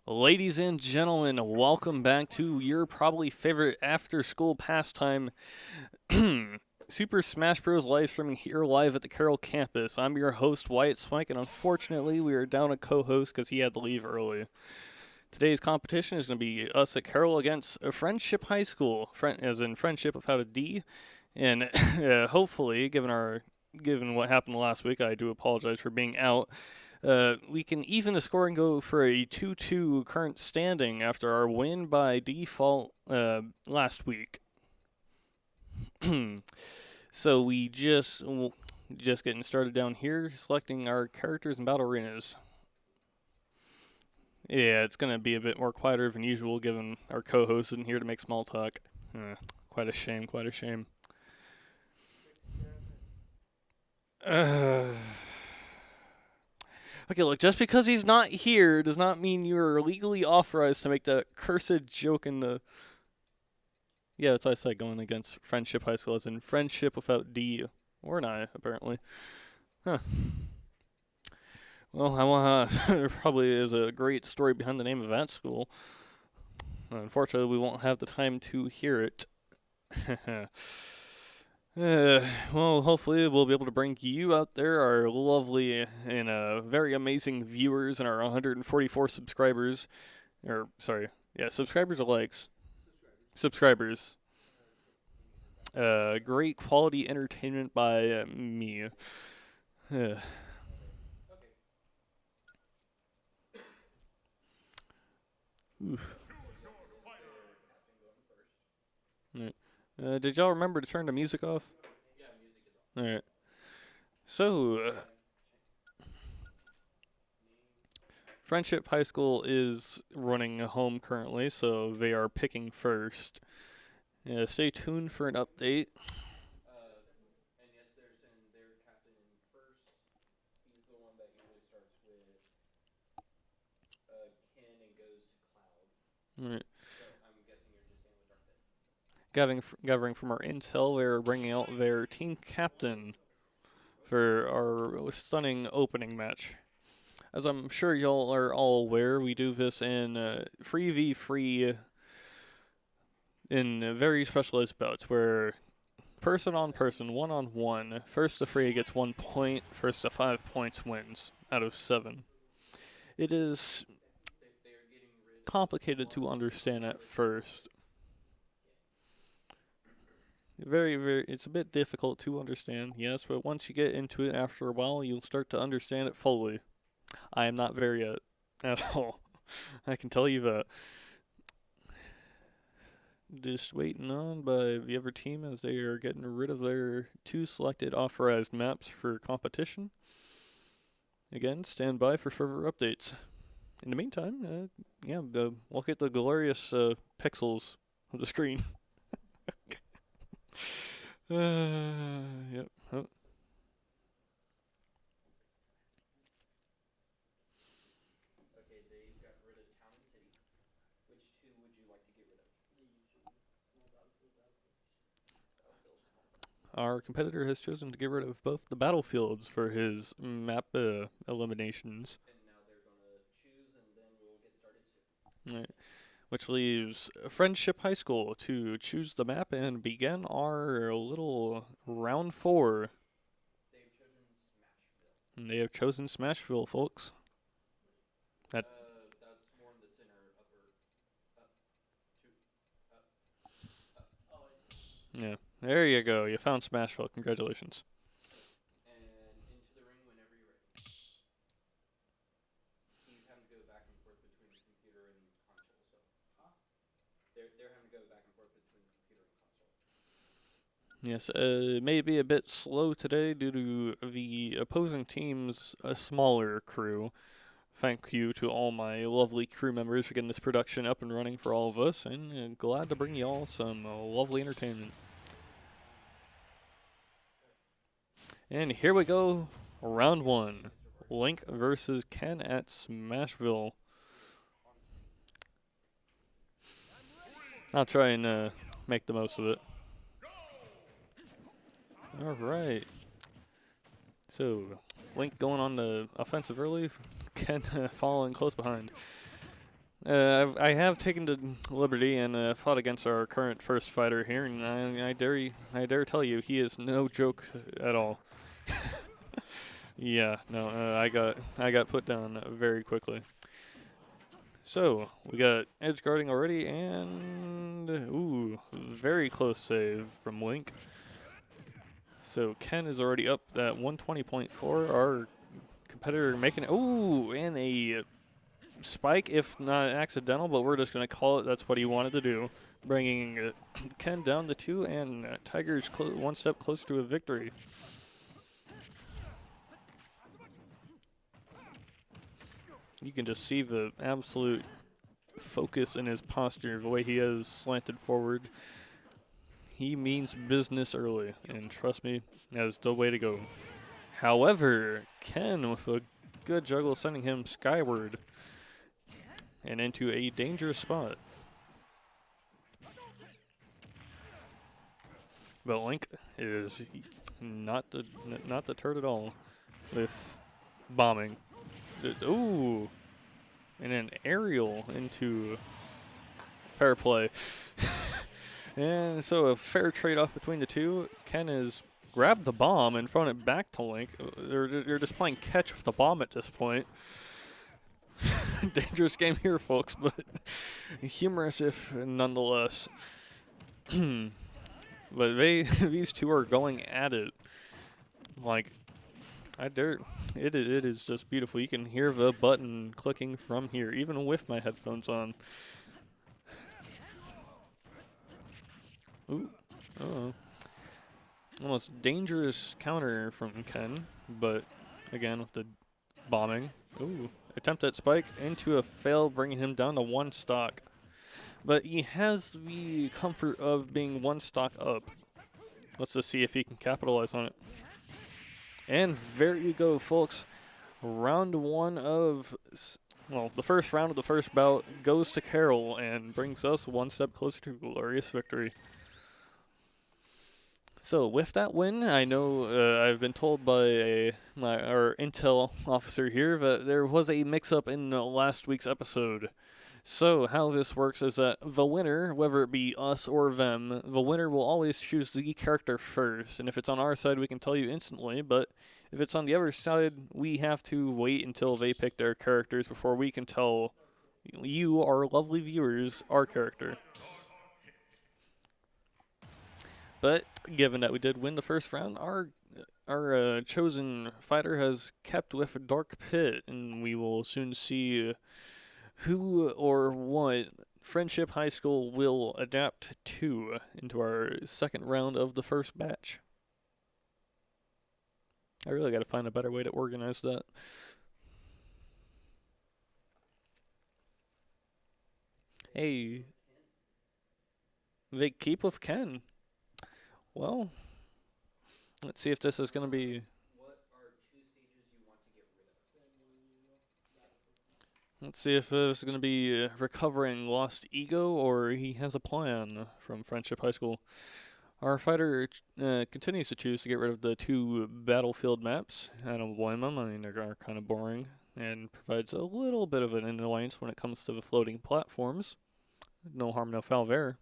Ladies and gentlemen, welcome back to your probably favorite after-school pastime, Super Smash Bros. Live streaming here live at the Carroll campus. I'm your host, Wyatt Smike, and unfortunately, we are down a co-host because he had to leave early. Today's competition is going to be us at Carroll against Frenship High School, as in Friendship without a D, and hopefully, given what happened last week, I do apologize for being out. We can even the score and go for a 2-2 current standing after our win by default last week. So we just getting started down here, selecting our characters and battle arenas. Yeah, it's going to be a bit more quieter than usual given our co-host isn't here to make small talk. Quite a shame, quite a shame. Okay, look, just because he's not here does not mean you're legally authorized to make that cursed joke in the... Yeah, that's what I said, going against Friendship High School, as in Friendship without D. Or an I, apparently. Huh. Well, there probably is a great story behind the name of that school. Unfortunately, we won't have the time to hear it. Well, hopefully we'll be able to bring you out there, our lovely and very amazing viewers and our 144 subscribers. Subscribers or likes? Subscribers. Great quality entertainment by me. Oof. Right. Did y'all remember to turn the music off? Yeah, music is off. Alright. So, Friendship High School is running home currently, so they are picking first. Yeah, stay tuned for an update. And yes, they're sending their captain in first. He's the one that usually starts with Ken and goes to Cloud. Alright. So I'm guessing you're just staying with Dark Pit. Gathering from our intel, they're bringing out their team captain for our stunning opening match. As I'm sure y'all are all aware, we do this in 3v3 in very specialized bouts where person on person, 1-on-1, first to 3 gets 1 point, first to 5 points wins out of 7. It is complicated to understand at first. It's a bit difficult to understand, yes, but once you get into it after a while, you'll start to understand it fully. I am not there yet at all. I can tell you that. Just waiting on by the other team as they are getting rid of their 2 selected authorized maps for competition. Again, stand by for further updates. In the meantime, look at the glorious pixels of the screen. Yep. Oh. Okay, they got rid of Town and City. Which 2 would you like to get rid of? Our competitor has chosen to get rid of both the battlefields for his map eliminations. And now they're going to choose, and then we'll get started soon. Right. Which leaves Friendship High School to choose the map and begin our little round 4. They've chosen Smashville. And they have chosen Smashville, folks. That's more in the center, upper, up, 2, up. Oh, I see. Yeah, there you go. You found Smashville. Congratulations. And into the ring whenever you're ready. He's having to go back and forth between the computer and console, so they're having to go back and forth between the computer and console. Yes, it may be a bit slow today due to the opposing team's smaller crew. Thank you to all my lovely crew members for getting this production up and running for all of us, and glad to bring y'all some lovely entertainment. And here we go, round 1. Link versus Ken at Smashville. I'll try and make the most of it. Alright. So, Link going on the offensive early, Ken following close behind. I have taken the liberty and fought against our current first fighter here, and I dare tell you, he is no joke at all. Yeah, no, I got put down very quickly. So we got edge guarding already, and ooh, very close save from Link. So Ken is already up at 120.4. Our competitor making ooh, and a spike, if not accidental, but we're just gonna call it. That's what he wanted to do, bringing Ken down to 2, and Tiger's one step closer to a victory. You can just see the absolute focus in his posture, the way he is slanted forward. He means business early, and trust me, that's the way to go. However, Ken with a good juggle sending him skyward and into a dangerous spot. But Link is not the turd at all with bombing. Ooh, and an aerial into fair play. And so a fair trade-off between the two. Ken has grabbed the bomb and thrown it back to Link. They're just playing catch with the bomb at this point. Dangerous game here, folks, but humorous if nonetheless. But these two are going at it. Like, it is just beautiful. You can hear the button clicking from here, even with my headphones on. Ooh, uh-oh. Almost dangerous counter from Ken, but again with the bombing. Ooh, attempt at spike into a fail, bringing him down to 1 stock. But he has the comfort of being 1 stock up. Let's just see if he can capitalize on it. And there you go, folks. Round 1 of, well, the first round of the first bout goes to Carol and brings us 1 step closer to glorious victory. So with that win, I know I've been told by our intel officer here that there was a mix-up in last week's episode. So how this works is that the winner, whether it be us or them, the winner will always choose the character first. And if it's on our side, we can tell you instantly. But if it's on the other side, we have to wait until they pick their characters before we can tell you, our lovely viewers, our character. But given that we did win the first round, our chosen fighter has kept with Dark Pit, and we will soon see who or what Frenship High School will adapt to into our second round of the first batch. I really got to find a better way to organize that. Hey, they keep with Ken. Well, let's see if this is going to be... What are 2 stages you want to get rid of? Let's see if this is going to be recovering lost ego or he has a plan from Frenship High School. Our fighter continues to choose to get rid of the 2 battlefield maps. I don't blame him. I mean, they're kind of boring and provides a little bit of an annoyance when it comes to the floating platforms. No harm, no foul there.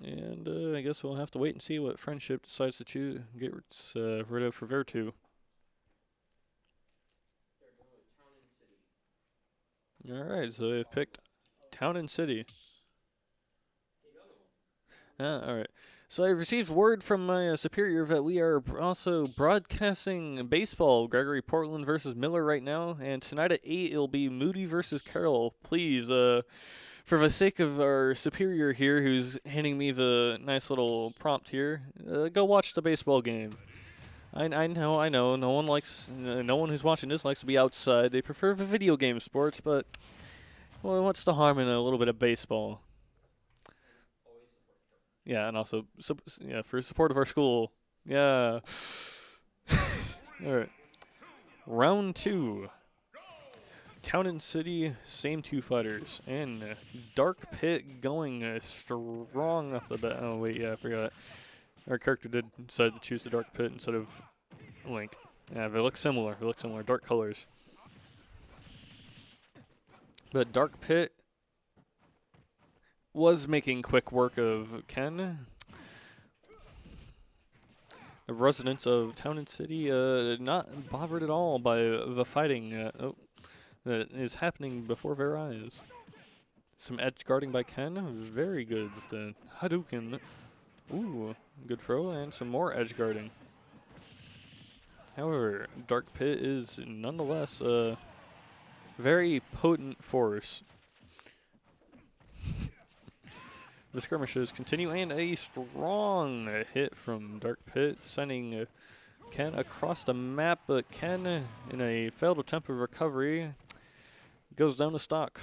And I guess we'll have to wait and see what Frenship decides to get rid of for their 2. Alright, so they've picked Town and City. Alright. So I received word from my superior that we are also broadcasting baseball, Gregory Portland versus Miller right now, and tonight at 8 it'll be Moody versus Carroll. Please, for the sake of our superior here who's handing me the nice little prompt here, go watch the baseball game. I know. No one who's watching this likes to be outside. They prefer the video game sports, but, well, what's the harm in a little bit of baseball? Yeah, and also, for support of our school. Yeah. All right. Round 2. Town and City, same 2 fighters. And Dark Pit going strong off the bat. Oh, wait, yeah, I forgot. Our character did decide to choose the Dark Pit instead of Link. Yeah, they look similar. Dark colors. But Dark Pit was making quick work of Ken. The residents of Town and City not bothered at all by the fighting that is happening before their eyes. Some edge guarding by Ken, very good with the Hadouken. Ooh, good throw, and some more edge guarding. However, Dark Pit is nonetheless a very potent force. The skirmishes continue, and a strong hit from Dark Pit, sending Ken across the map, but Ken, in a failed attempt of recovery, goes down to stock.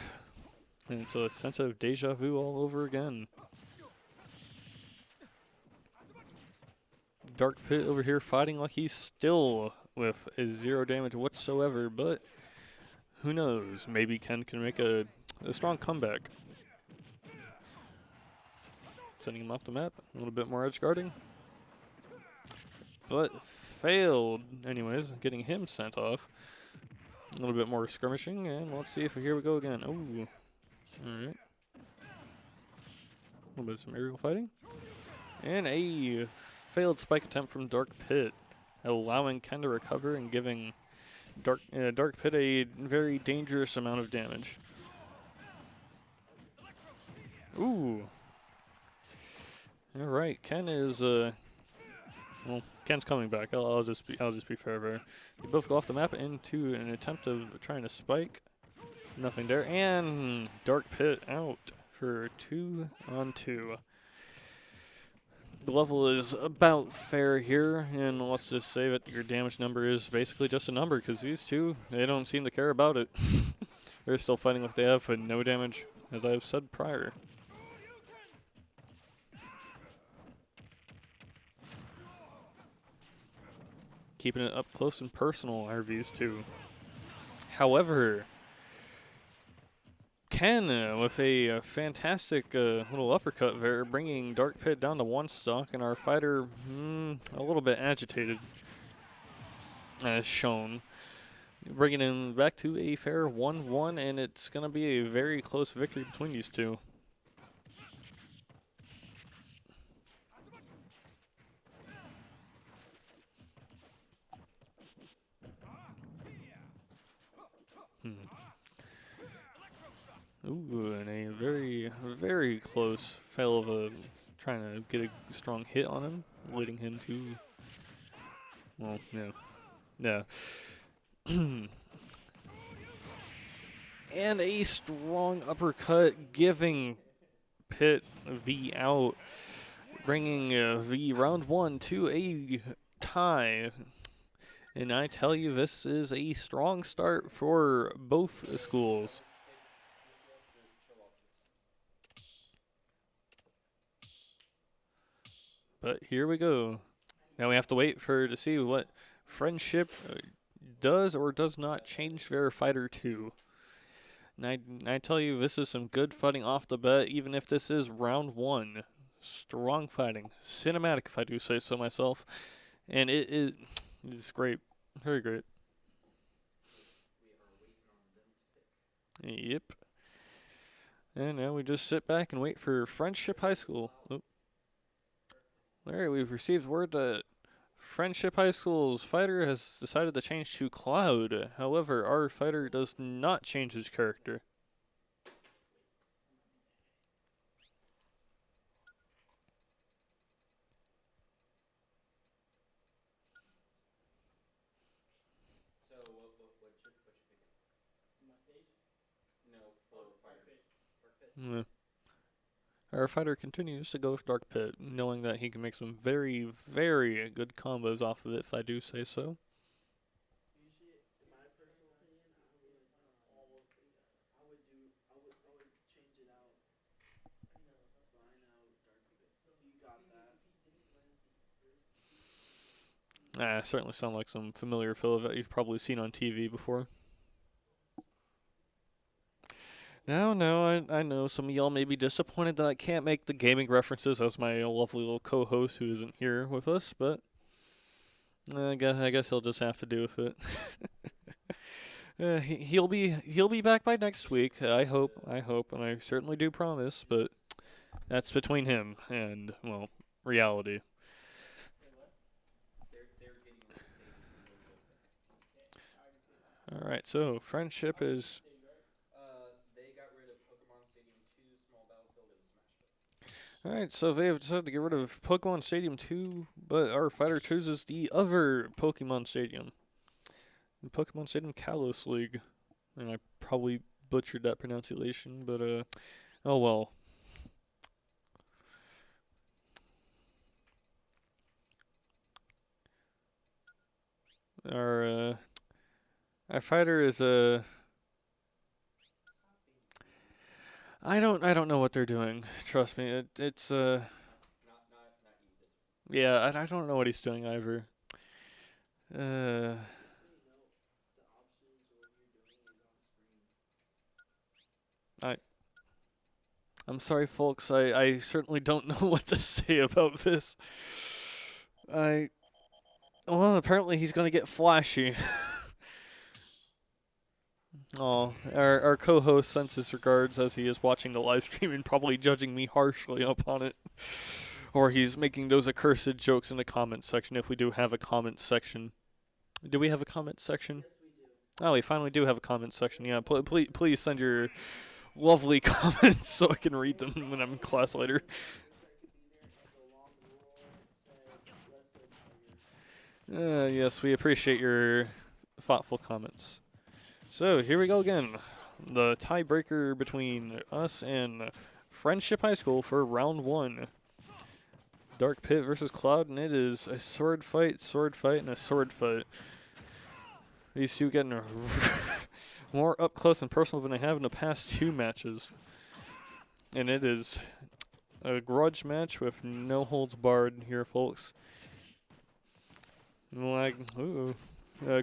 And it's a sense of deja vu all over again. Dark Pit over here fighting like he's still with a 0 damage whatsoever, but who knows? Maybe Ken can make a strong comeback. Sending him off the map, a little bit more edge guarding. But failed, anyways, getting him sent off. A little bit more skirmishing, and let's see if here we go again. Ooh. Alright. A little bit of some aerial fighting. And a failed spike attempt from Dark Pit, allowing Ken to recover and giving Dark Pit a very dangerous amount of damage. Ooh. Alright, Ken is well, Ken's coming back. I'll just be fair there. They both go off the map into an attempt of trying to spike. Nothing there, and Dark Pit out for 2-on-2. The level is about fair here, and let's just say that your damage number is basically just a number, because these two, they don't seem to care about it. They're still fighting like they have for no damage, as I've said prior. Keeping it up close and personal are these two. However, Ken with a fantastic little uppercut there, bringing Dark Pit down to 1 stock, and our fighter a little bit agitated, as shown. Bringing him back to a fair 1-1, and it's going to be a very close victory between these two. Ooh, and a very, very close fail of trying to get a strong hit on him, leading him to, well, yeah. And a strong uppercut, giving Pit the out, bringing the round 1 to a tie. And I tell you, this is a strong start for both schools. But here we go. Now we have to wait to see what Frenship does or does not change their fighter to. And I tell you, this is some good fighting off the bat, even if this is round 1. Strong fighting. Cinematic, if I do say so myself. And it's great. Very great. Yep. And now we just sit back and wait for Frenship High School. Oh. Alright, we've received word that Frenship High School's fighter has decided to change to Cloud. However, our fighter does not change his character. So what you picking? My stage? No, for Dark Pit. Yeah. Our fighter continues to go with Dark Pit, knowing that he can make some very, very good combos off of it, if I do say so. Usually, in my personal opinion, I would change it out. Fine out Dark Pit. You got that. Certainly sound like some familiar filler that you've probably seen on TV before. No, I know some of y'all may be disappointed that I can't make the gaming references as my lovely little co-host who isn't here with us, but I guess he'll just have to do with it. He'll be back by next week. I hope, and I certainly do promise. But that's between him and well, reality. They're getting late stages and then go All right, so Friendship is. they got rid of Pokemon Stadium 2, Small Battlefield, and Smash. All right, so they have decided to get rid of Pokemon Stadium 2, but our fighter chooses the other Pokemon Stadium, the Pokemon Stadium Kalos League, and I probably butchered that pronunciation, but oh well. Our fighter is I don't know what they're doing. Trust me, it's Not you this yeah, I don't know what he's doing either. Just so you know, the options of what you're doing is on screen. I'm sorry, folks. I certainly don't know what to say about this. Well, apparently he's gonna get flashy. Oh, our co-host sends his regards as he is watching the live stream and probably judging me harshly upon it. Or he's making those accursed jokes in the comments section if we do have a comment section. Do we have a comment section? Yes, we do. Oh, we finally do have a comment section. Yeah, please send your lovely comments so I can read them when I'm in class later. Yes, we appreciate your thoughtful comments. So here we go again. The tiebreaker between us and Friendship High School for round 1. Dark Pit versus Cloud, and it is a sword fight, and a sword fight. These two getting more up close and personal than they have in the past 2 matches. And it is a grudge match with no holds barred here, folks. Like, ooh,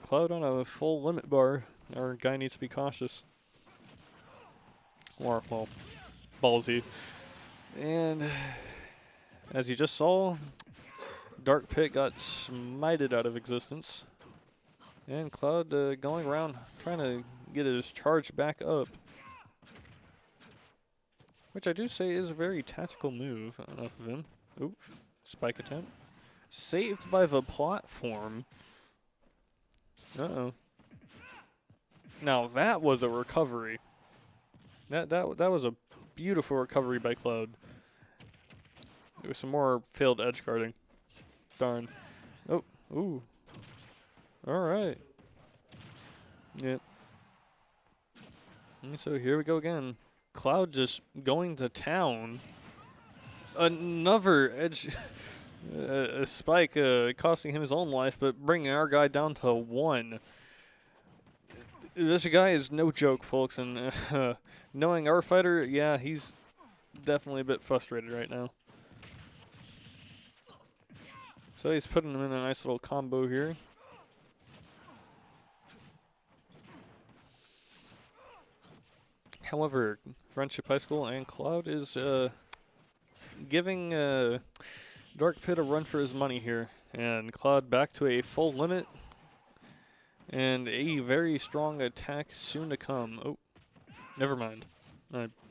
Cloud on a full limit bar. Our guy needs to be cautious. Or, well, ballsy. And as you just saw, Dark Pit got smited out of existence. And Cloud going around trying to get his charge back up. Which I do say is a very tactical move off of him. Oop, spike attempt. Saved by the platform. Uh-oh. Now that was a recovery. That was a beautiful recovery by Cloud. There was some more failed edge guarding. Darn. Oh, ooh. Alright. Yep. And so here we go again. Cloud just going to town. Another edge a spike costing him his own life, but bringing our guy down to 1. This guy is no joke, folks, and knowing our fighter, yeah, he's definitely a bit frustrated right now. So he's putting him in a nice little combo here. However, Friendship High School and Cloud is giving Dark Pit a run for his money here. And Cloud back to a full limit. And a very strong attack soon to come. Oh, never mind.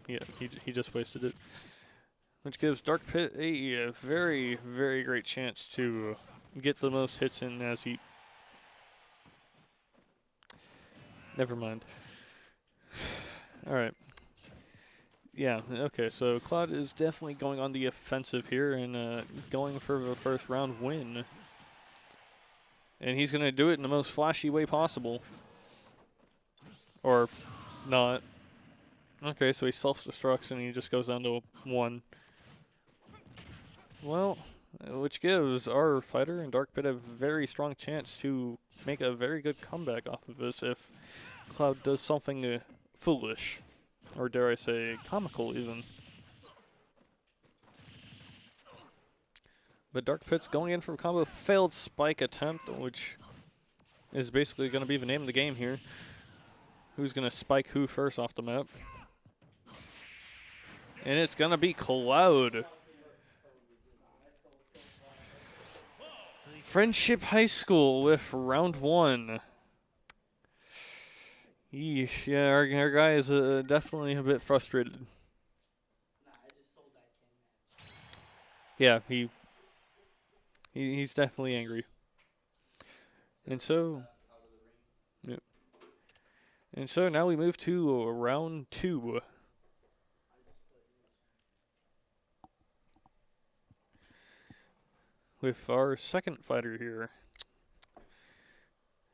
Yeah, he just wasted it. Which gives Dark Pit a very, very great chance to get the most hits in as he... Never mind. Alright. Yeah, okay, so Cloud is definitely going on the offensive here and going for the first round win. And he's going to do it in the most flashy way possible. Or not. Okay, so he self-destructs and he just goes down to 1. Well, which gives our fighter and Dark Pit a very strong chance to make a very good comeback off of this if Cloud does something foolish. Or dare I say, comical even. But Dark Pit's going in for a combo failed spike attempt, which is basically going to be the name of the game here. Who's going to spike who first off the map? And it's going to be Cloud. Friendship High School with round 1. Yeesh. Yeah, our guy is definitely a bit frustrated. Nah, I just sold that Ken match. Yeah, he's definitely angry. And so, Out of the ring. yeah. And so now we move to round 2 I just put in the chat. with our second fighter here.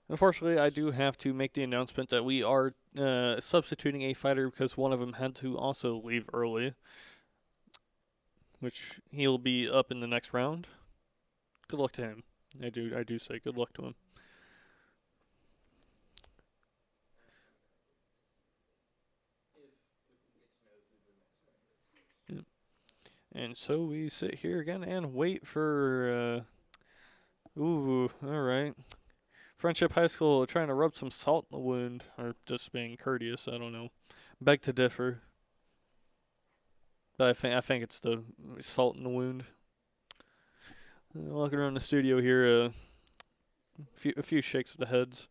Unfortunately, I do have to make the announcement that we are substituting a fighter because one of them had to also leave early, which he'll be up in the next round. Good luck to him. I do say good luck to him. If we get to know who the next fighter is. Yep. And so we sit here again and wait for. All right. Friendship High School trying to rub some salt in the wound, or just being courteous. I don't know. Beg to differ. But I think it's the salt in the wound. Walking around the studio here, a few shakes of the heads.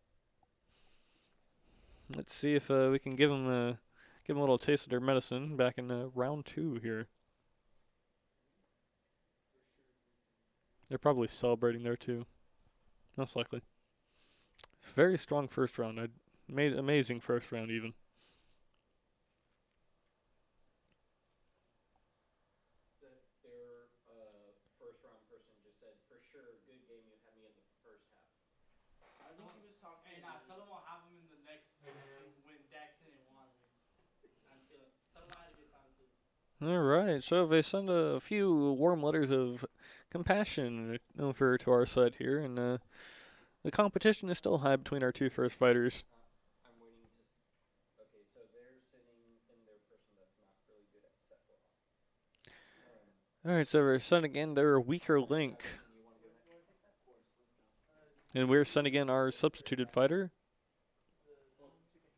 Let's see if we can give them a little taste of their medicine back in round 2 here. They're probably celebrating there too, most likely. Very strong first round. I made amazing first round even. Their first round person just said, for sure, good game. You had me in the first half. I think he was talking. Hey, nah, tell them I'll have him in the next when Daxon and Juan win. I'm just kidding. Tell them I had a good time too. All right, so they send a few warm letters of compassion over to our side here, and the competition is still high between our two first fighters. I'm waiting to. Okay, so they're sitting in their person that's not really good at Sephiroth. All right, so we're sending in their weaker link, Do you want to go next? Of course, let's go. and we're sending in our substituted fighter. It's up to you.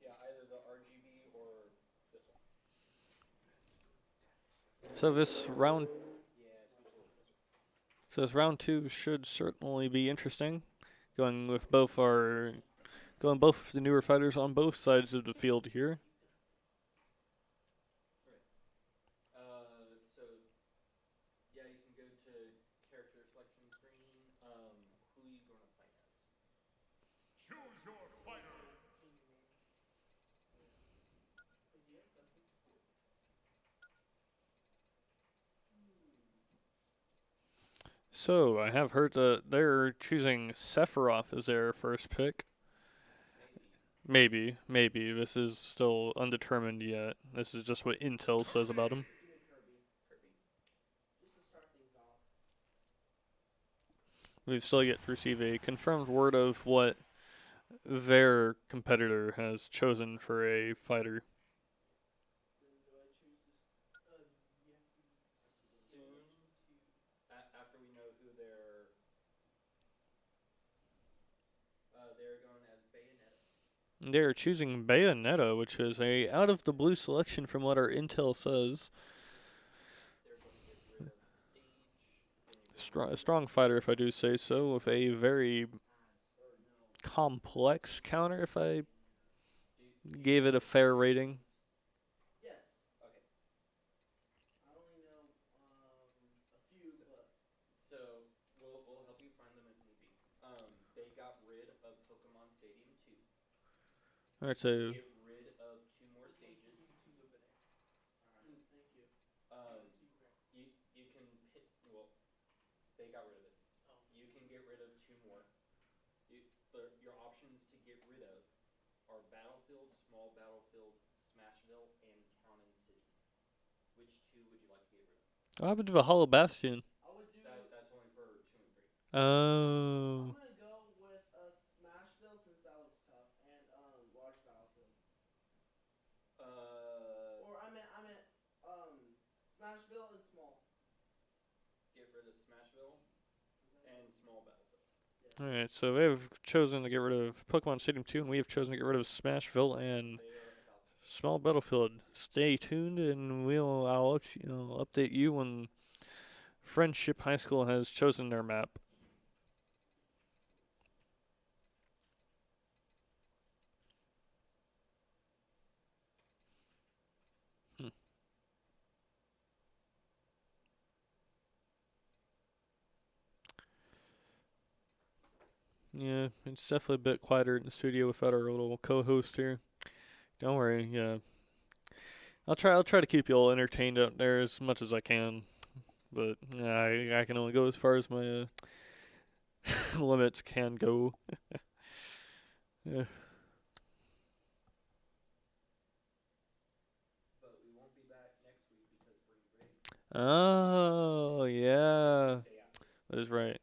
Yeah, either the RGB or this one. So this round, Yeah, it's a little closer. so this round 2 should certainly be interesting, going both the newer fighters on both sides of the field here. So yeah, you can go to character selection screen. Who are you going to fight as? Choose your fighter. So I have heard that they're choosing Sephiroth as their first pick. Maybe. This is still undetermined yet. This is just what Intel says about him. Give me Kirby. Just to start things off. We've still yet to receive a confirmed word of what their competitor has chosen for a fighter. Then do I choose this? You have to. Soon, after we know who they're going as Bayonetta. They're choosing Bayonetta, which is a out of the blue selection from what our intel says. They're going to get rid of Stage. A strong fighter, if I do say so, with a very complex counter, if I gave it a fair rating. Yes. Okay. I only know a few, but So we'll help you find them if need be. They got rid of Pokemon Stadium 2. Alright, so Get rid of 2 more stages. two's over there. Alright. Thank you. You can pick. Well, they got rid of it. Oh. You can get rid of 2 more. Your options to get rid of are Battlefield, Small Battlefield, Smashville, and Town and City. Which 2 would you like to get rid of? what happened to the Hollow Bastion? I would do. That's only for 2 and 3. Oh. I'm gonna go with Smashville since that looks tough, and large battlefield. Or I meant Smashville and small. Get rid of Smashville and Small Battlefield. Alright, so they've chosen to get rid of Pokemon Stadium 2, and we have chosen to get rid of Smashville and They are about to. Small Battlefield. Stay tuned, and I'll update you when Friendship High School has chosen their map. Yeah, it's definitely a bit quieter in the studio without our little co-host here. Don't worry, yeah. I'll try to keep you all entertained out there as much as I can. But yeah, I can only go as far as my limits can go. Yeah. But we won't be back next week because spring break. Oh, yeah. Say after. That is right.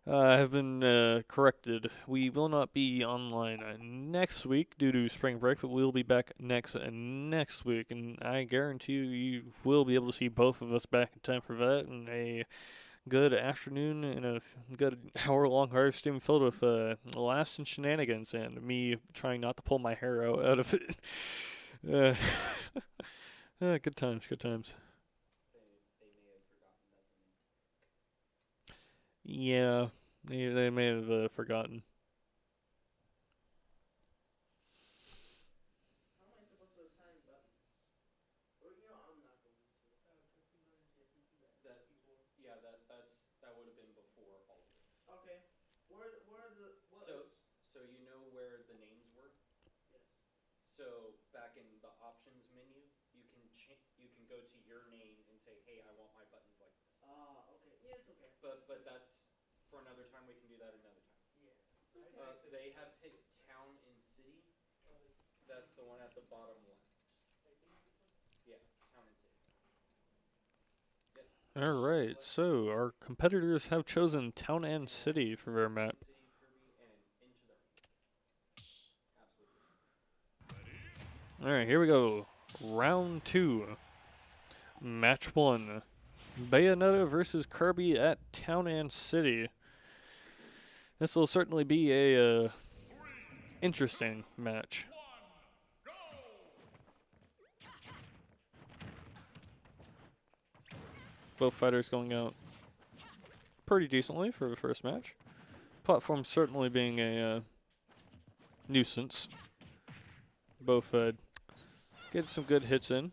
I have been corrected. We will not be online next week due to spring break, but we'll be back next week, and I guarantee you will be able to see both of us back in time for that, and a good afternoon and a good hour-long live stream filled with laughs and shenanigans, and me trying not to pull my hair out of it. uh, good times, good times. They may have forgotten that the name. Yeah, they may have forgotten. How am I supposed to assign buttons? Or I'm not going to. That would have been before all of this. Okay. Where the what So is? so you know where the names were? Yes. So back in the options menu, you can go to your name and say, "Hey, I want my buttons like this." Okay. Yeah, it's okay. But that's for another time. We can do that another time. Yeah. It's okay. They have picked town and city. That's the one at the bottom left. Yeah, town and city. Yep. All right, so our competitors have chosen Town and City for their map. City, Kirby, and into the absolutely. All right, here we go. Round 2. Match 1. Bayonetta versus Kirby at Town and City. This will certainly be a interesting match. Both fighters going out pretty decently for the first match. Platform certainly being a nuisance. Both get some good hits in.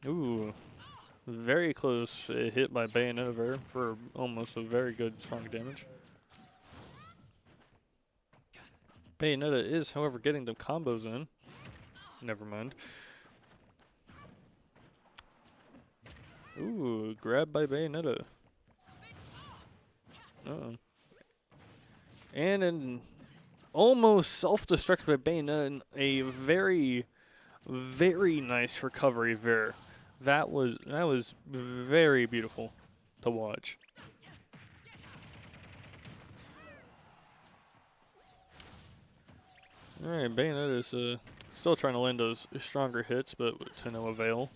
Ooh, very close hit by Bayonetta there for almost a very good strong damage. Bayonetta is, however, getting the combos in. Never mind. Ooh, grab by Bayonetta. Uh-oh. And an almost self-destruct by Bayonetta and a very, very nice recovery there. That was very beautiful to watch. Alright, Bayonetta is still trying to land those stronger hits, but to no avail.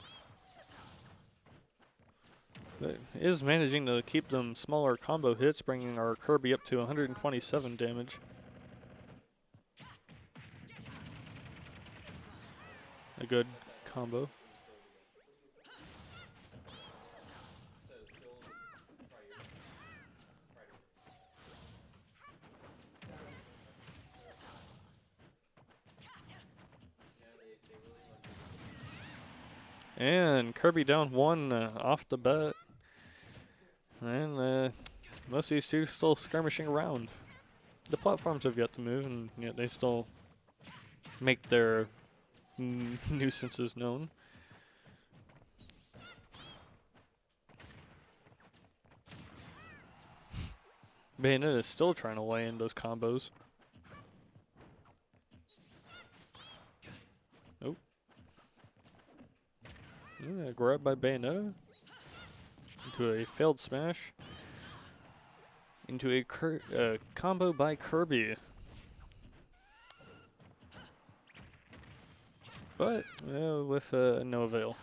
But is managing to keep them smaller combo hits, bringing our Kirby up to 127 damage. A good combo. And Kirby down 1 off the bat. And most of these two still skirmishing around. The platforms have yet to move, and yet they still make their nuisances known. Bayonetta is still trying to lay in those combos. Oh. Yeah, grab by Bayonetta. Into a failed smash. Into a combo by Kirby. But with no avail.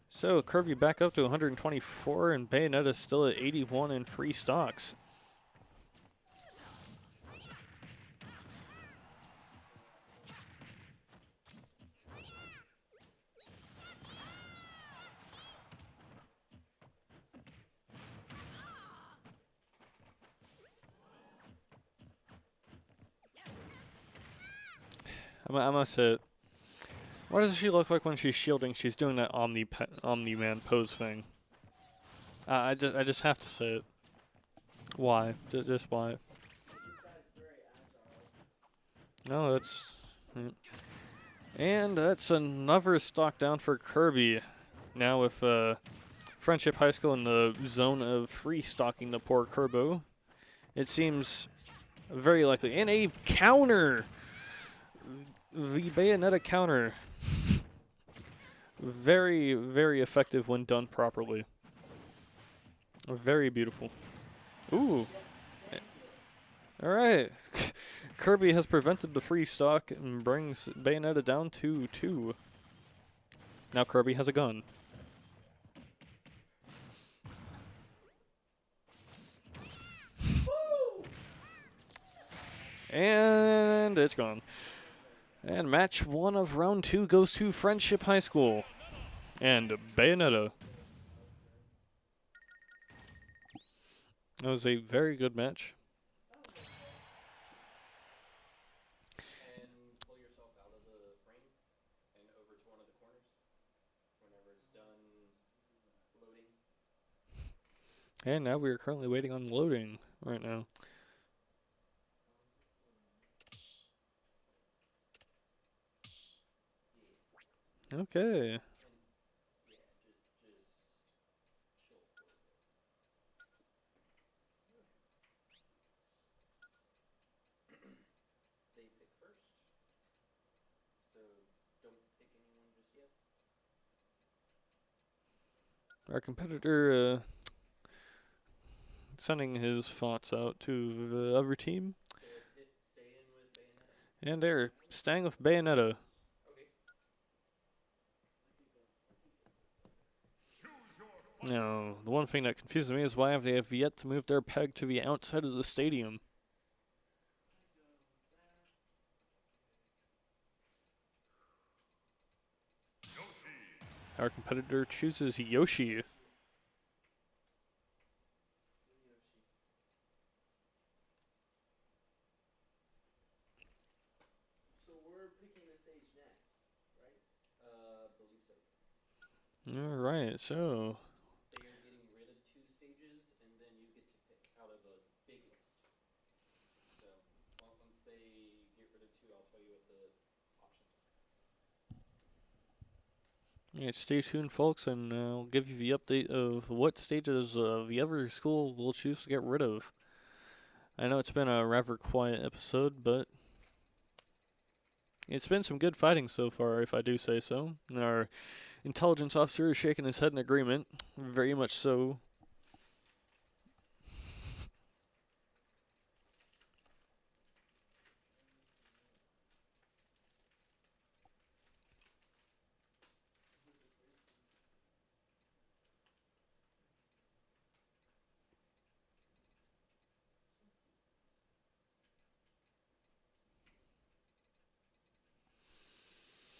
So Kirby back up to 124 and Bayonetta still at 81 in free stocks. I must say, what does she look like when she's shielding? She's doing that Omni-Man pose thing. I just have to say it. Why? Just why? This guy's very agile. No, that's. Mm. And that's another stock down for Kirby. Now with Friendship High School in the zone of free stocking the poor Kerbo. It seems very likely. And a counter! The Bayonetta counter. Very, very effective when done properly. Very beautiful. Ooh. Alright. Kirby has prevented the free stock and brings Bayonetta down to 2. Now Kirby has a gun. And it's gone. And match 1 of round 2 goes to Friendship High School and Bayonetta. That was a very good match. And pull yourself out of the frame and over to one of the corners whenever it's done loading. And now we are currently waiting on loading right now. Okay. Yeah, just chill for a bit. They pick first, so don't pick anyone just yet. Our competitor sending his thoughts out to the other team. Stay in with Bayonetta. And they're staying with Bayonetta. Okay. Now, the one thing that confuses me is why they have yet to move their peg to the outside of the stadium. Our competitor chooses Yoshi. So we're picking the stage next, right? Believe so. Alright, so They are getting rid of 2 stages, and then you get to pick out of a big list. So once they get rid of 2, I'll tell you what the options are. yeah, stay tuned, folks, and I'll give you the update of what stages the other school will choose to get rid of. I know it's been a rather quiet episode, but it's been some good fighting so far, if I do say so. And our intelligence officer is shaking his head in agreement, very much so.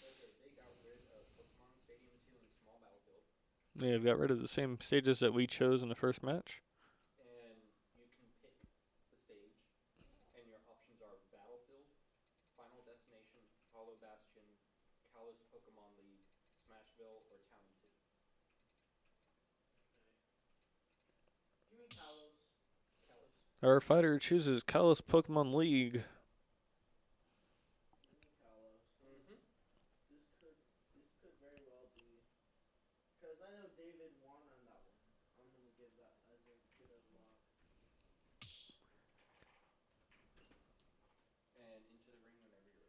Okay, they got rid of Pokemon Stadium 2 and Small Battlefield, They've got rid of the same stages that we chose in the first match. and you can pick the stage, and your options are Battlefield, Final Destination, Hollow Bastion, Kalos Pokemon League, Smashville, or Town and City. Give me Kalos. Kalos. Our fighter chooses Kalos Pokemon League. Give me Kalos. Mm-hmm. This could very well be, because I know David won on that one. I'm gonna give that as a bit of luck. And into the ring whenever you're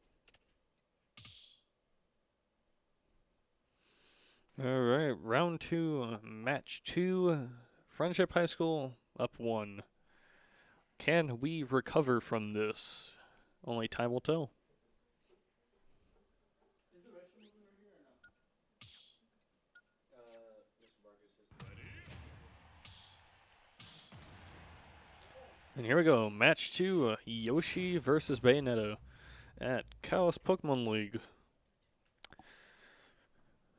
ready. Alright, round 2, match 2. Friendship High School up 1. Can we recover from this? Only time will tell. Is the restroom moving right here or no? Mr. Vargas says And here we go, match 2, Yoshi versus Bayonetta at Kalos Pokemon League.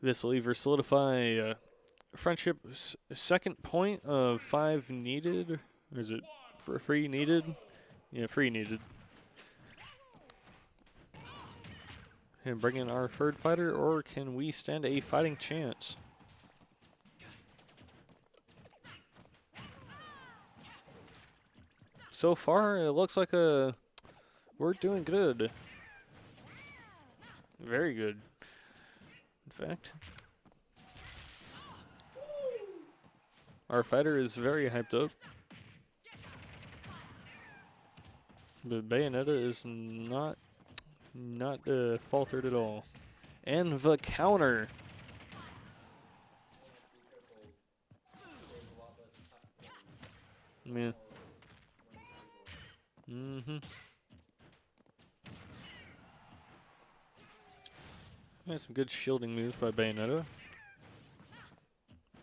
This will either solidify Friendship's second point of 5 needed, or is it for free needed? Yeah, free needed. And bring in our third fighter, or can we stand a fighting chance? so far, it looks like we're doing good. Very good. In fact, our fighter is very hyped up. But Bayonetta is not faltered at all. And the counter. Yeah. Yeah, some good shielding moves by Bayonetta.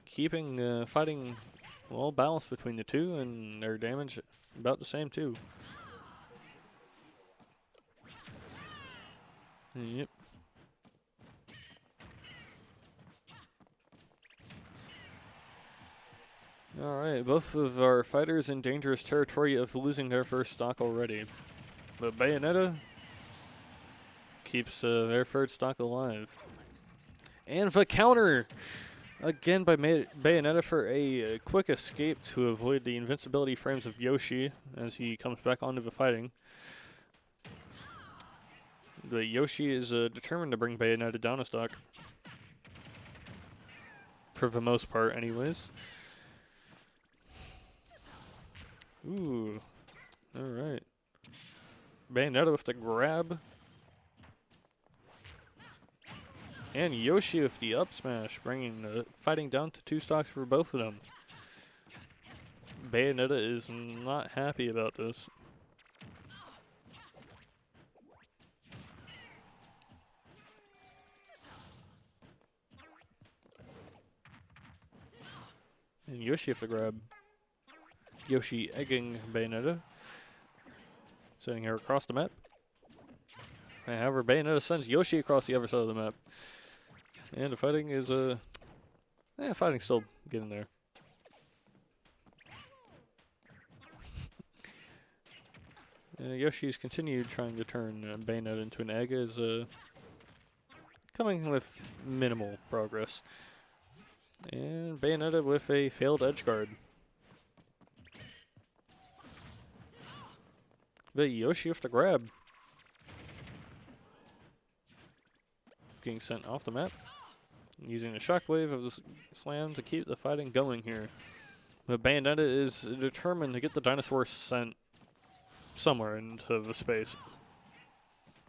Keeping fighting well balanced between the two, and their damage about the same too. Yep. Alright, both of our fighters in dangerous territory of losing their first stock already. But Bayonetta keeps their third stock alive. And the counter! Again by Bayonetta for a quick escape to avoid the invincibility frames of Yoshi as he comes back onto the fighting. But Yoshi is determined to bring Bayonetta down a stock. For the most part, anyways. Ooh. Alright. Bayonetta with the grab. And Yoshi with the up smash, bringing the fighting down to 2 stocks for both of them. Bayonetta is not happy about this. And Yoshi with the grab. Yoshi egging Bayonetta. Sending her across the map. However, Bayonetta sends Yoshi across the other side of the map. And the fighting is, fighting's still getting there. Yoshi's continued trying to turn Bayonetta into an egg is coming with minimal progress. And Bayonetta with a failed edge guard. But Yoshi with the grab. Getting sent off the map. Using the shockwave of the slam to keep the fighting going here. But Bayonetta is determined to get the dinosaur sent somewhere into the space.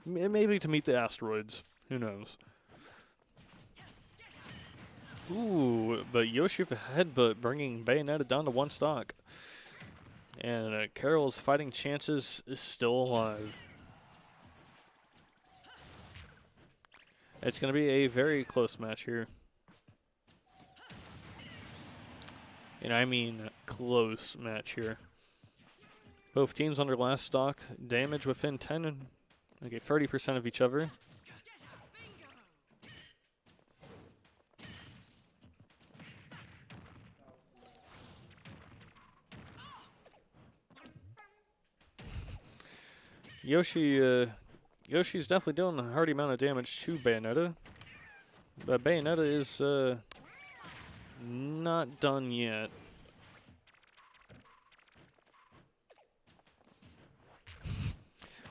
Maybe to meet the asteroids. Who knows? Ooh, but Yoshi with a headbutt bringing Bayonetta down to 1 stock. And Carol's fighting chances is still alive. It's going to be a very close match here. And I mean close match here. Both teams under last stock, damage within 10, okay, 30% of each other. Yoshi's definitely doing a hearty amount of damage to Bayonetta. But Bayonetta is not done yet.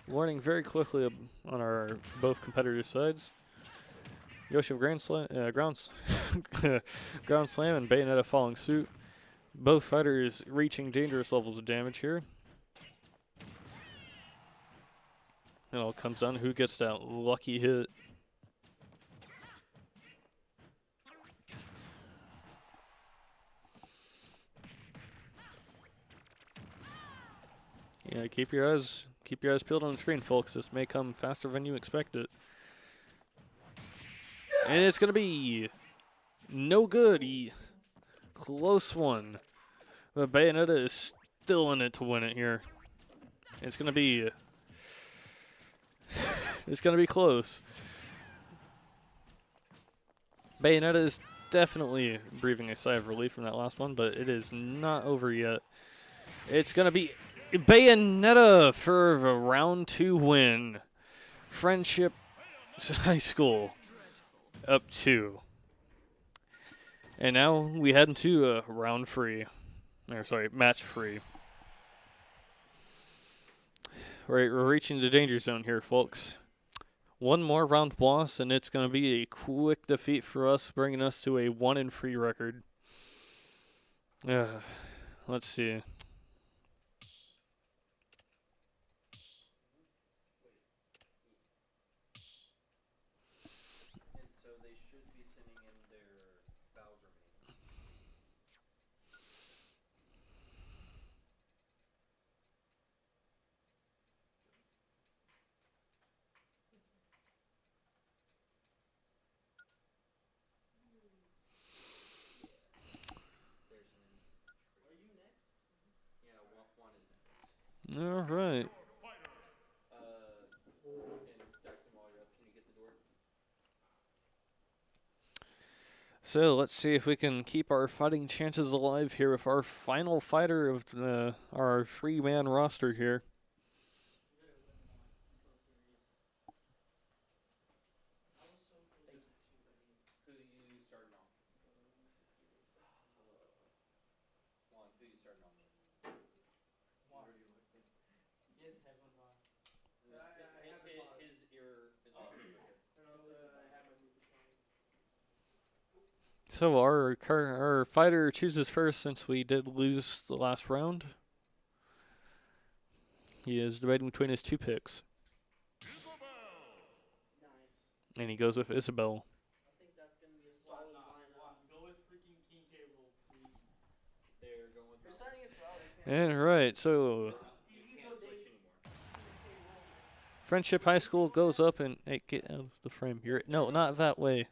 Learning very quickly on our both competitors' sides. Yoshi with ground slam and Bayonetta following suit. Both fighters reaching dangerous levels of damage here. It all comes down to who gets that lucky hit. Yeah, keep your eyes peeled on the screen, folks. This may come faster than you expect it. And it's gonna be no good. Close one. But Bayonetta is still in it to win it here. It's gonna be it's gonna be close. Bayonetta is definitely breathing a sigh of relief from that last one, but it is not over yet. It's gonna be Bayonetta for the round 2 win. Frenship High School up 2. And now we head into a match 3. we're reaching the danger zone here, folks. One more round loss, and it's going to be a quick defeat for us, bringing us to a 1-3 record. Let's see. And so they should be sending in their Bowser main. There's an Are you next? yeah, one is next. All right. And Daxon, while you're up, can you get the door? So let's see if we can keep our fighting chances alive here with our final fighter of our 3-man roster here. You gotta win one. I'm so serious. I was so close to actually winning. Who you starting on? Juan, who you starting on? One. He has headphones on. I have it paused. His ear is on right here. I have my Bluetooth on. So our fighter chooses first since we did lose the last round. He is debating between his 2 picks, Nice. and he goes with Isabel. I think that's gonna be a solid lineup. One. Go with freaking King K. Roll, please. They're going with You're Malcolm. setting us up. They can't- And right, so You You go, can't switch Dave. anymore. Okay, roll next. Friendship High School goes up and hey, get out of the frame. No, not that way.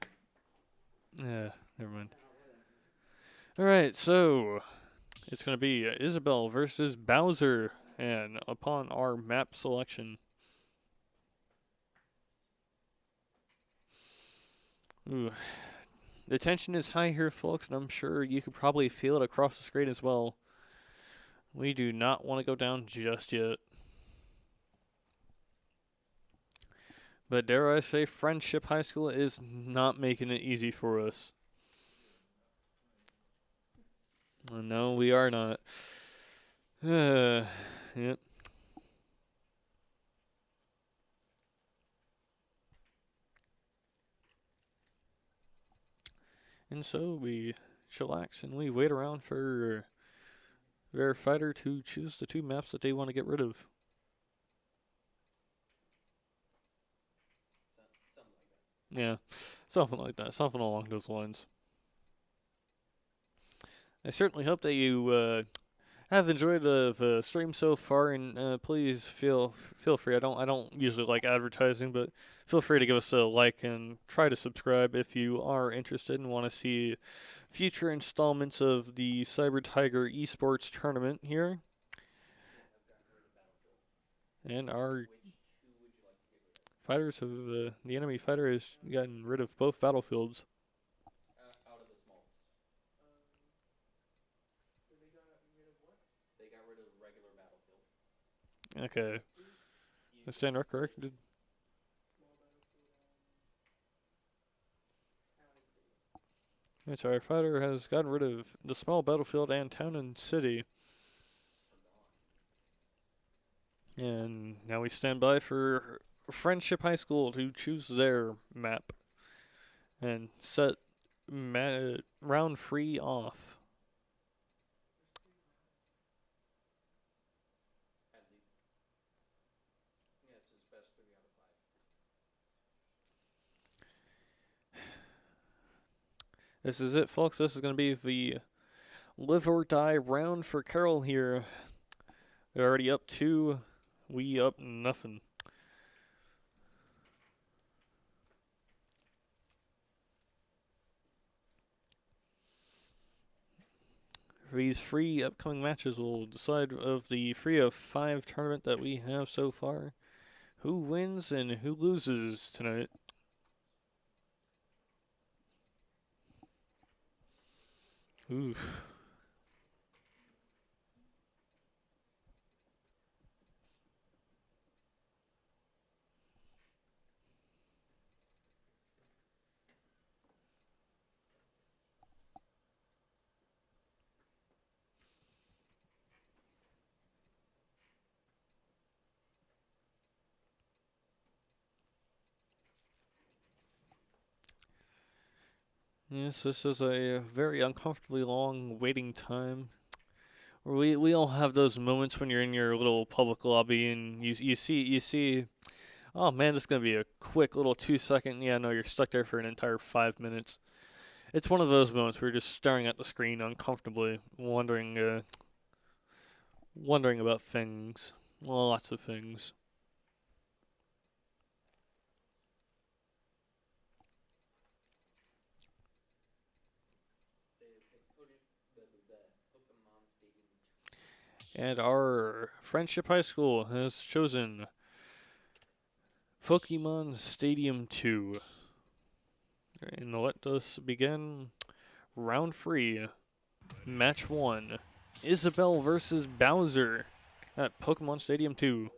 Yeah, never mind. All right, so it's gonna be Isabel versus Bowser, and upon our map selection. Ooh. The tension is high here, folks, and I'm sure you could probably feel it across the screen as well. We do not want to go down just yet. But dare I say, Friendship High School is not making it easy for us. No, we are not. Yep. And so we chillax and we wait around for their fighter to choose the 2 maps that they want to get rid of. Something like that. Yeah, something like that. Something along those lines. I certainly hope that you have enjoyed the stream so far, and please feel free. I don't usually like advertising, but feel free to give us a like and try to subscribe if you are interested and want to see future installments of the Cyber Tiger Esports tournament here. And our Which 2 would you like to get rid of? fighters have the enemy fighter has gotten rid of both battlefields. Out of the smallest. So they got rid of what? They got rid of regular battlefield. Okay, I stand corrected. Small battlefield and town and city. Right, so our fighter has gotten rid of the small battlefield and town and city. And now we stand by for Friendship High School to choose their map and set round 3 off. At least. Yeah, it's his best 3 out of 5. This is it, folks. This is going to be the live or die round for Carol here. They're already up 2. We up nothing. These 3 upcoming matches will decide of the 3 of 5 tournament that we have so far, who wins and who loses tonight. Oof. Yes, this is a very uncomfortably long waiting time. We all have those moments when you're in your little public lobby and you see. Oh man, this is gonna be a quick little 2 second. Yeah, no, you're stuck there for an entire 5 minutes. It's one of those moments where you're just staring at the screen uncomfortably, wondering about things. Well, lots of things. The Pokemon Stadium. And our Friendship High School has chosen Pokemon Stadium 2. And let us begin round 3, match 1. Isabelle versus Bowser at Pokemon Stadium 2.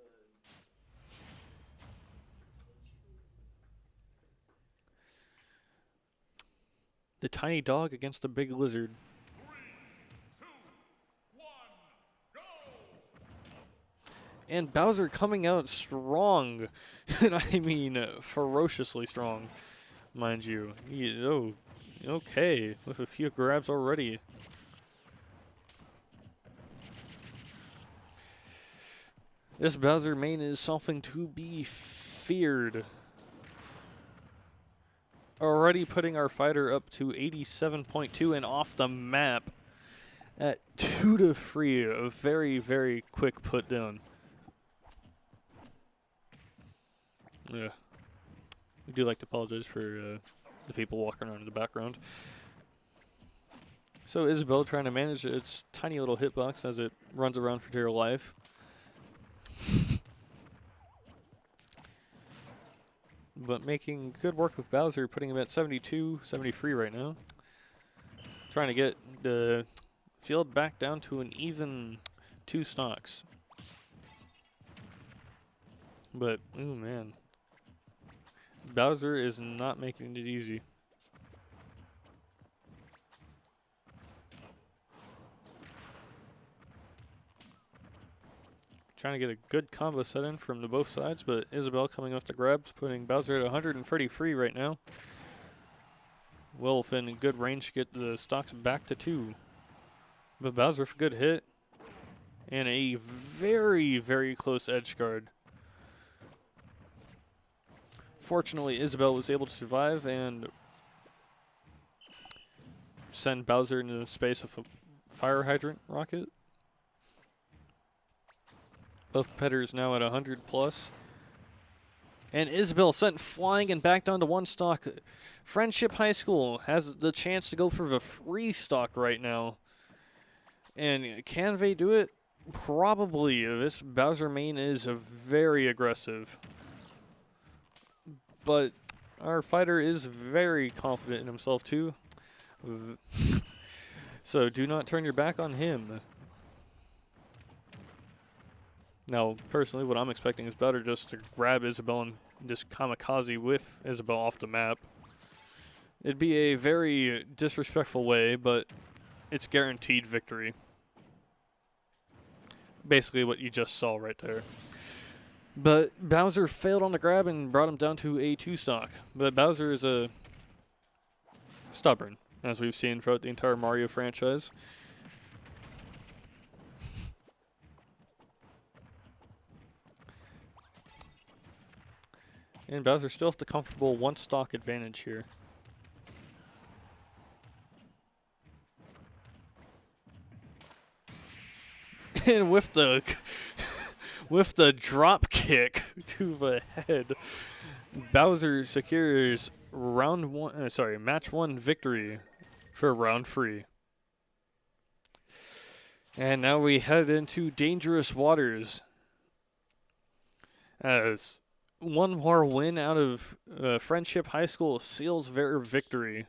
The tiny dog against the big lizard. 3, 2, 1, go! And Bowser coming out strong. And I mean ferociously strong, mind you. Oh, okay, with a few grabs already. This Bowser main is something to be feared. Already putting our fighter up to 87.2 and off the map at 2-3. A very, very quick put down. Yeah. We do like to apologize for the people walking around in the background. So Isabelle trying to manage its tiny little hitbox as it runs around for dear life. But making good work with Bowser, putting him at 72, 73 right now. Trying to get the field back down to an even 2 stocks. But, ooh man. Bowser is not making it easy. Trying to get a good combo set in from the both sides, but Isabelle coming off the grabs, putting Bowser at 133 right now. Wolf in good range to get the stocks back to 2. But Bowser for good hit. And a very, very close edge guard. Fortunately, Isabelle was able to survive and send Bowser into space with a fire hydrant rocket. Both competitors now at 100 plus. And Isabelle sent flying and back down to 1 stock. Friendship High School has the chance to go for the free stock right now. And can they do it? Probably. This Bowser main is very aggressive. But our fighter is very confident in himself too. So do not turn your back on him. Now, personally, what I'm expecting is better just to grab Isabelle and just kamikaze with Isabelle off the map. It'd be a very disrespectful way, but it's guaranteed victory. Basically what you just saw right there. But Bowser failed on the grab and brought him down to a 2 stock. But Bowser is stubborn, as we've seen throughout the entire Mario franchise. And Bowser still has the comfortable 1 stock advantage here. And with the drop kick to the head, Bowser secures match 1 victory for round 3. And now we head into dangerous waters as one more win out of Friendship High School seals their victory.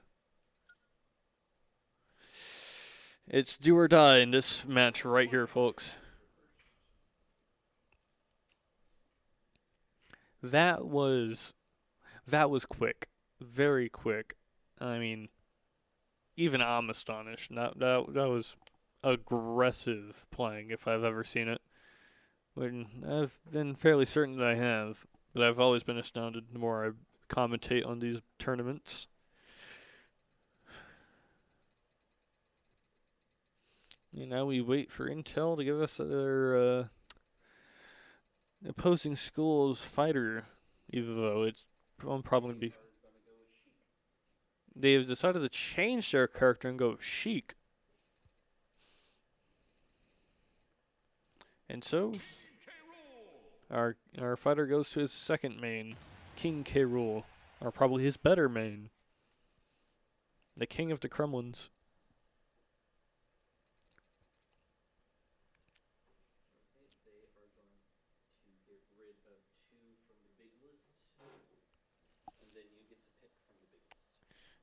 It's do or die in this match right here, folks. That was quick, very quick. I mean, even I'm astonished. That was aggressive playing if I've ever seen it. When I've been fairly certain that I have, but I've always been astounded the more I commentate on these tournaments. And now we wait for Intel to give us their opposing school's fighter, even though it's probably going to be. They've decided to change their character and go Sheik. And so, our fighter goes to his second main, King K. Rool, or probably his better main, the King of the Kremlins.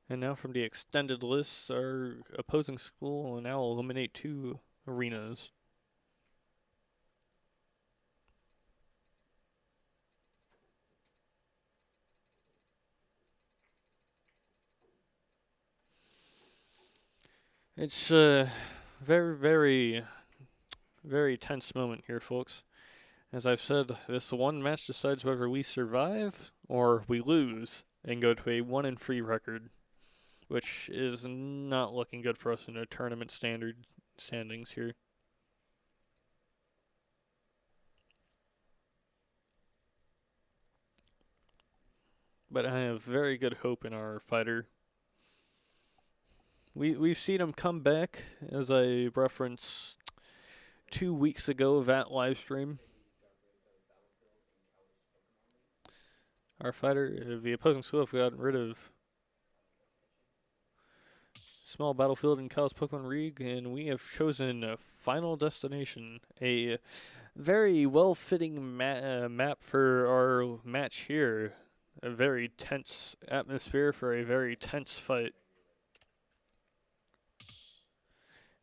And now from the extended list, our opposing school will now eliminate 2 arenas. It's a very, very, very tense moment here, folks. As I've said, this one match decides whether we survive or we lose and go to a 1-3 record, which is not looking good for us in the tournament standings here. But I have very good hope in our fighter. We've seen him come back, as I referenced 2 weeks ago of that live stream. Our fighter, the opposing school, have gotten rid of Small Battlefield and Cow's Pokemon League, and we have chosen Final Destination, a very well-fitting map for our match here. A very tense atmosphere for a very tense fight.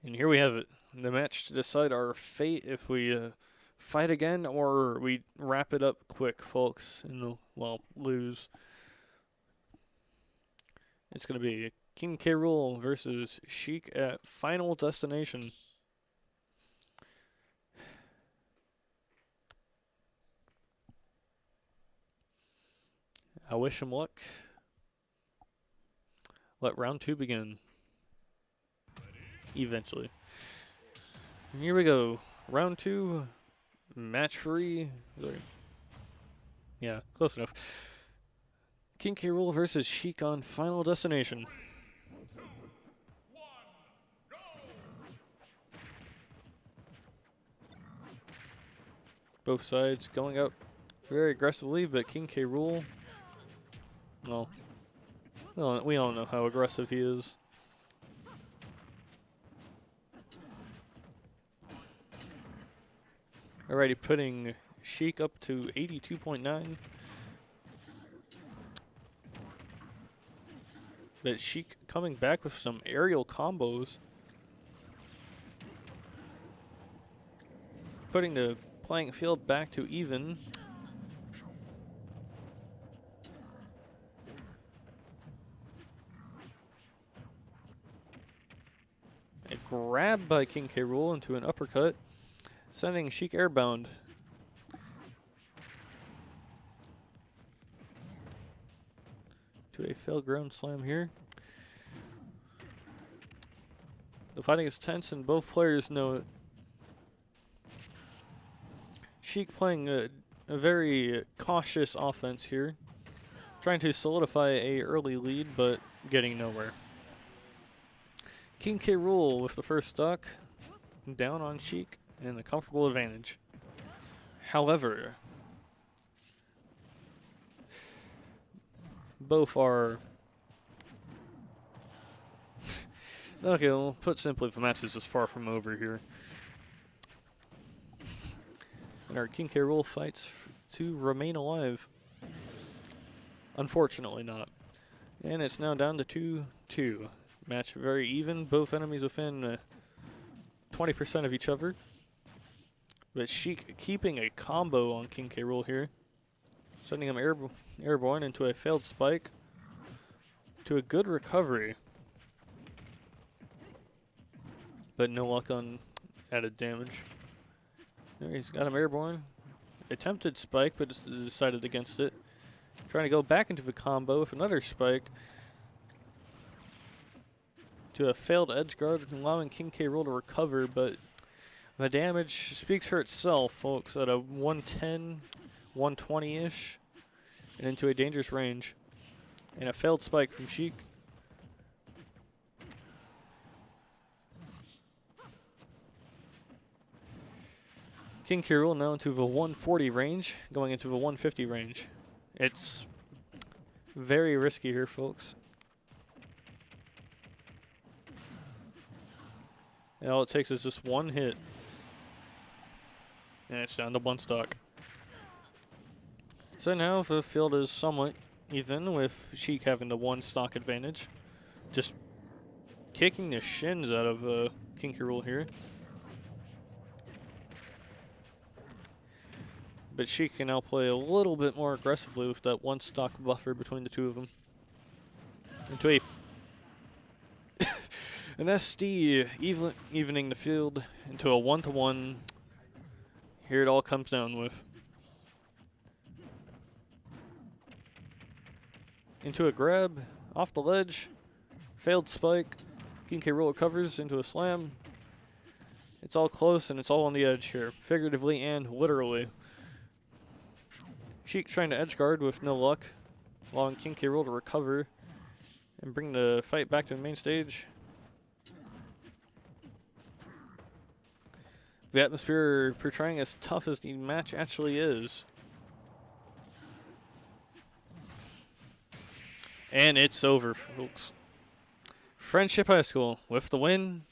And here we have it, the match to decide our fate if we fight again or we wrap it up quick, folks, and, well, lose. It's going to be King K. Rool versus Sheik at Final Destination. I wish him luck. Let round 2 begin. Eventually. And here we go. Round 2. Match 3. Yeah, close enough. King K. Rool versus Sheik on Final Destination. 3, 2, 1, go! Both sides going up very aggressively, but King K. Rool, well, we all know how aggressive he is. Alrighty, putting Sheik up to 82.9. But Sheik coming back with some aerial combos. Putting the playing field back to even. A grab by King K. Rool into an uppercut, sending Sheik airbound. To a failed ground slam here. The fighting is tense and both players know it. Sheik playing a very cautious offense here. Trying to solidify a early lead, but getting nowhere. King K. Rool with the first stock. Down on Sheik and a comfortable advantage. However, both are... Okay, well, put simply, the match is just far from over here. And our King K. Rool fights to remain alive. Unfortunately not. And it's now down to 2-2. Match very even. Both enemies within 20% of each other. But Sheik keeping a combo on King K. Rool here. Sending him airborne into a failed spike. To a good recovery. But no luck on added damage. There, he's got him airborne. Attempted spike, but decided against it. Trying to go back into the combo with another spike. to a failed edge guard, allowing King K. Rool to recover, but the damage speaks for itself, folks, at a 110, 120-ish, and into a dangerous range. And a failed spike from Sheik. King K. Rool now into the 140 range, going into the 150 range. It's very risky here, folks. And all it takes is just one hit. And it's down to one stock. So now the field is somewhat even, with Sheik having the one stock advantage. Just kicking the shins out of King K. Rool here. But Sheik can now play a little bit more aggressively with that one stock buffer between the two of them. Into a an SD evening the field into a 1-to-1. Here it all comes down with. Into a grab, off the ledge, failed spike. King K. Rool recovers into a slam. It's all close and it's all on the edge here, figuratively and literally. Sheik trying to edge guard with no luck, allowing King K. Rool to recover and bring the fight back to the main stage. The atmosphere portraying as tough as the match actually is. And it's over, folks. Frenship High School with the win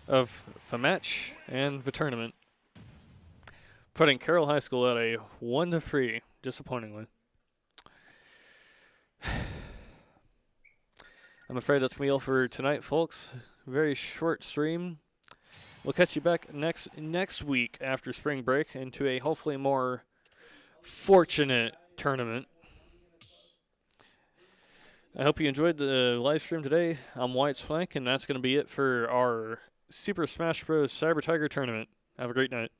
of the match and the tournament, putting Carroll High School at a 1-3, disappointingly. I'm afraid that's going to be all for tonight, folks. Very short stream. We'll catch you back next week after spring break into a hopefully more fortunate tournament. I hope you enjoyed the live stream today. I'm White Swank, and that's going to be it for our Super Smash Bros. Cyber Tiger tournament. Have a great night.